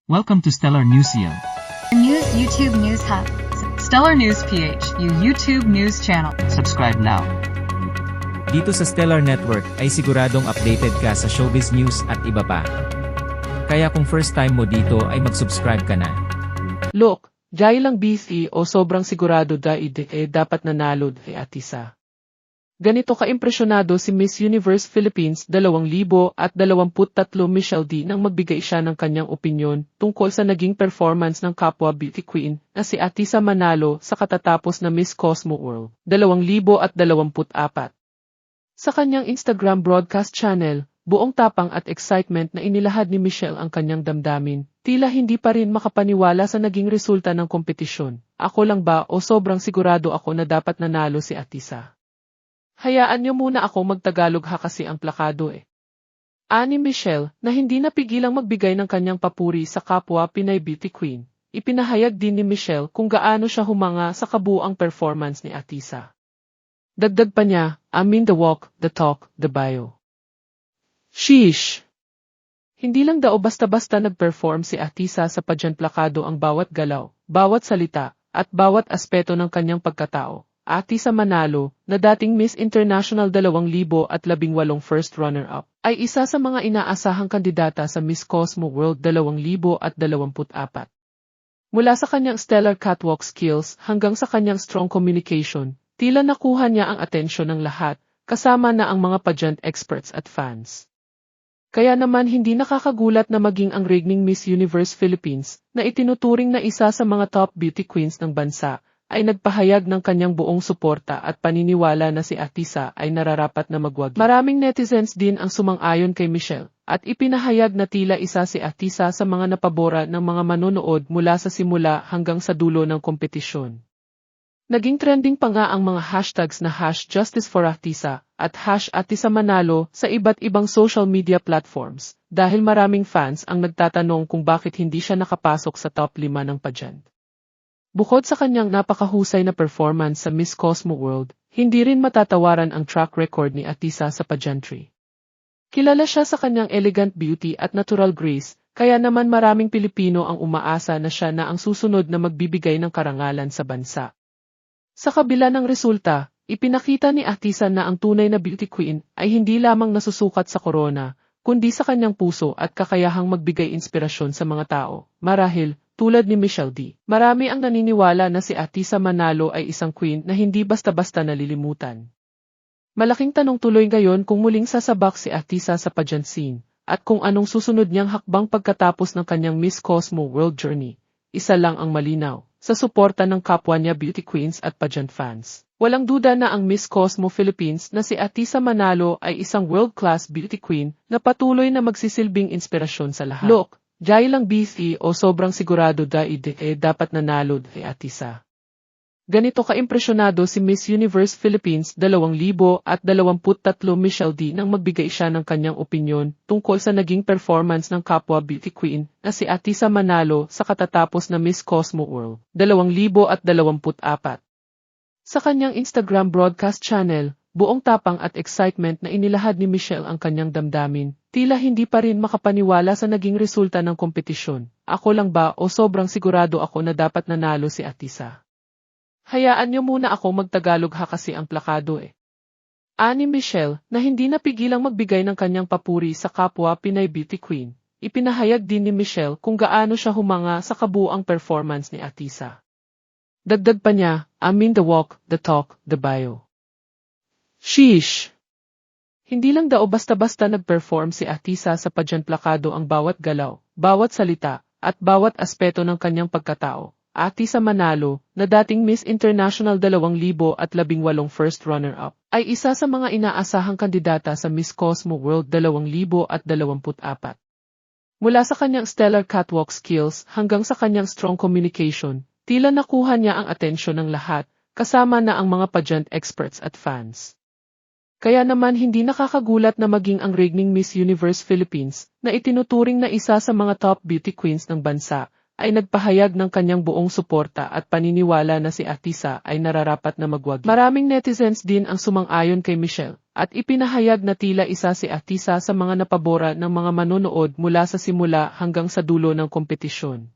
Welcome to Stellar Newsium. News YouTube News Hub. Stellar News PH, YouTube news channel. Subscribe now. Dito sa Stellar Network ay siguradong updated ka sa showbiz news at iba pa. Kaya kung first time mo dito ay mag-subscribe ka na. Look, jay lang busy o sobrang sigurado dapat nanalo Atisa. Ganito ka-impresyonado si Miss Universe Philippines 2023 Michelle D nang magbigay siya ng kanyang opinyon tungkol sa naging performance ng kapwa beauty queen na si Atisa Manalo sa katatapos na Miss Cosmo World 2024. Sa kanyang Instagram broadcast channel, buong tapang at excitement na inilahad ni Michelle ang kanyang damdamin, tila hindi pa rin makapaniwala sa naging resulta ng kompetisyon. Ako lang ba o sobrang sigurado ako na dapat nanalo si Atisa? Hayaan niyo muna ako magtagalog ha kasi ang plakado Ani Michelle, na hindi napigilang magbigay ng kanyang papuri sa kapwa Pinay Beauty Queen. Ipinahayag din ni Michelle kung gaano siya humanga sa kabuuang performance ni Atisa. Dagdag pa niya, the walk, the talk, the bio. Sheesh! Hindi lang daw basta-basta nag-perform si Atisa sa pageant plakado ang bawat galaw, bawat salita, at bawat aspeto ng kanyang pagkatao. Atisa Manalo, na dating Miss International 2018 first runner-up, ay isa sa mga inaasahang kandidata sa Miss Cosmo World 2024. Mula sa kanyang stellar catwalk skills hanggang sa kanyang strong communication, tila nakuha niya ang atensyon ng lahat, kasama na ang mga pageant experts at fans. Kaya naman hindi nakakagulat na maging ang reigning Miss Universe Philippines, na itinuturing na isa sa mga top beauty queens ng bansa, ay nagpahayag ng kanyang buong suporta at paniniwala na si Atisa ay nararapat na magwagi. Maraming netizens din ang sumang-ayon kay Michelle, at ipinahayag na tila isa si Atisa sa mga napabora ng mga manonood mula sa simula hanggang sa dulo ng kompetisyon. Naging trending pa nga ang mga hashtags na #JusticeForAtisa at #AtisaManalo sa iba't ibang social media platforms, dahil maraming fans ang nagtatanong kung bakit hindi siya nakapasok sa top 5 ng pageant. Bukod sa kanyang napakahusay na performance sa Miss Cosmo World, hindi rin matatawaran ang track record ni Atisa sa pageantry. Kilala siya sa kanyang elegant beauty at natural grace, kaya naman maraming Pilipino ang umaasa na siya na ang susunod na magbibigay ng karangalan sa bansa. Sa kabila ng resulta, ipinakita ni Atisa na ang tunay na beauty queen ay hindi lamang nasusukat sa corona, kundi sa kanyang puso at kakayahang magbigay inspirasyon sa mga tao. Marahil, tulad ni Michelle D, marami ang naniniwala na si Atisa Manalo ay isang queen na hindi basta-basta nalilimutan. Malaking tanong tuloy ngayon kung muling sasabak si Atisa sa pageant scene, at kung anong susunod niyang hakbang pagkatapos ng kanyang Miss Cosmo World Journey. Isa lang ang malinaw, sa suporta ng kapwa niya beauty queens at pageant fans. Walang duda na ang Miss Cosmo Philippines na si Atisa Manalo ay isang world-class beauty queen na patuloy na magsisilbing inspirasyon sa lahat. Look, jay lang busy o sobrang sigurado dapat nanalo Atisa. Ganito ka-impresyonado si Miss Universe Philippines 2023 Michelle D nang magbigay siya ng kanyang opinyon tungkol sa naging performance ng kapwa beauty queen na si Atisa Manalo sa katatapos na Miss Cosmo World 2024. Sa kanyang Instagram broadcast channel, buong tapang at excitement na inilahad ni Michelle ang kanyang damdamin, tila hindi pa rin makapaniwala sa naging resulta ng kompetisyon. Ako lang ba o sobrang sigurado ako na dapat nanalo si Atisa? Hayaan niyo muna ako magtagalog ha kasi ang plakado Ani Michelle, na hindi napigilang magbigay ng kanyang papuri sa kapwa Pinay Beauty Queen. Ipinahayag din ni Michelle kung gaano siya humanga sa kabuuang performance ni Atisa. Dagdag pa niya, the walk, the talk, the bio. Sheesh! Hindi lang daw basta-basta nag-perform si Atisa sa pageant plakado ang bawat galaw, bawat salita, at bawat aspeto ng kanyang pagkatao. Atisa Manalo, na dating Miss International 2018 first runner-up, ay isa sa mga inaasahang kandidata sa Miss Cosmo World 2024. Mula sa kanyang stellar catwalk skills hanggang sa kanyang strong communication, tila nakuha niya ang atensyon ng lahat, kasama na ang mga pageant experts at fans. Kaya naman hindi nakakagulat na maging ang reigning Miss Universe Philippines, na itinuturing na isa sa mga top beauty queens ng bansa, ay nagpahayag ng kanyang buong suporta at paniniwala na si Atisa ay nararapat na magwagi. Maraming netizens din ang sumang-ayon kay Michelle, at ipinahayag na tila isa si Atisa sa mga napabora ng mga manonood mula sa simula hanggang sa dulo ng kompetisyon.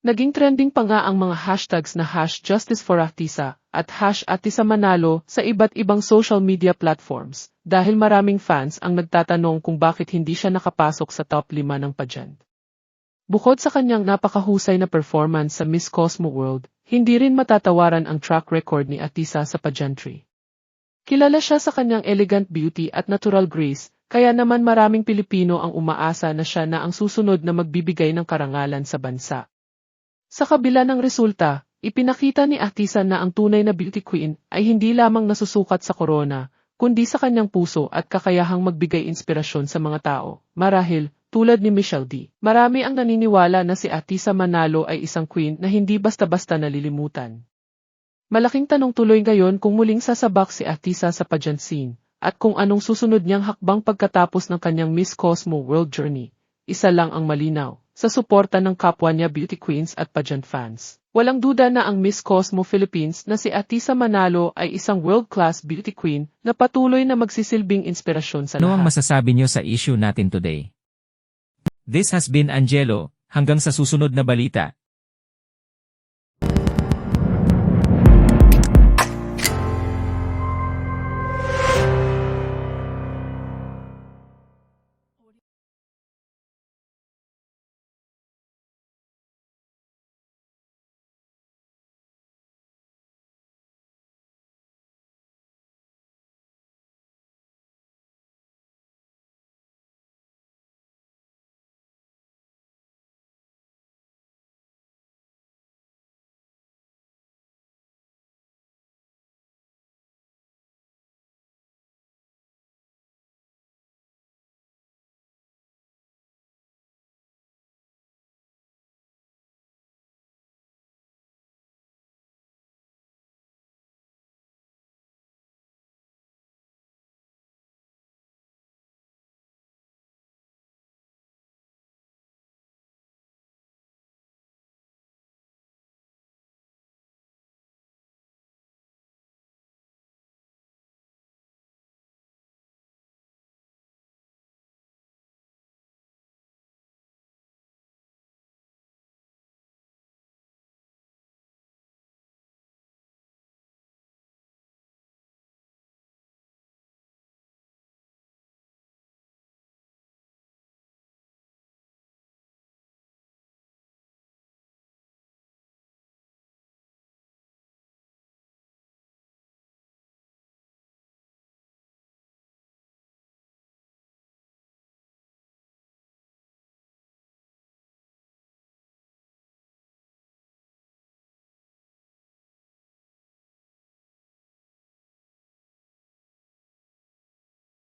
Naging trending pa nga ang mga hashtags na #JusticeForAtisa at #AtisaManalo sa iba't ibang social media platforms dahil maraming fans ang nagtatanong kung bakit hindi siya nakapasok sa top 5 ng pageant. Bukod sa kanyang napakahusay na performance sa Miss Cosmo World, hindi rin matatawaran ang track record ni Atisa sa pageantry. Kilala siya sa kanyang elegant beauty at natural grace, kaya naman maraming Pilipino ang umaasa na siya na ang susunod na magbibigay ng karangalan sa bansa. Sa kabila ng resulta, ipinakita ni Atisa na ang tunay na beauty queen ay hindi lamang nasusukat sa corona, kundi sa kanyang puso at kakayahang magbigay inspirasyon sa mga tao. Marahil, tulad ni Michelle D. Marami ang naniniwala na si Atisa Manalo ay isang queen na hindi basta-basta nalilimutan. Malaking tanong tuloy ngayon kung muling sasabak si Atisa sa pageant scene, at kung anong susunod niyang hakbang pagkatapos ng kanyang Miss Cosmo World Journey. Isa lang ang malinaw, sa suporta ng kapwa niya beauty queens at pageant fans. Walang duda na ang Miss Cosmo Philippines na si Atisa Manalo ay isang world-class beauty queen na patuloy na magsisilbing inspirasyon sa Ano ang lahat. masasabi niyo sa issue natin today? This has been Angelo, hanggang sa susunod na balita,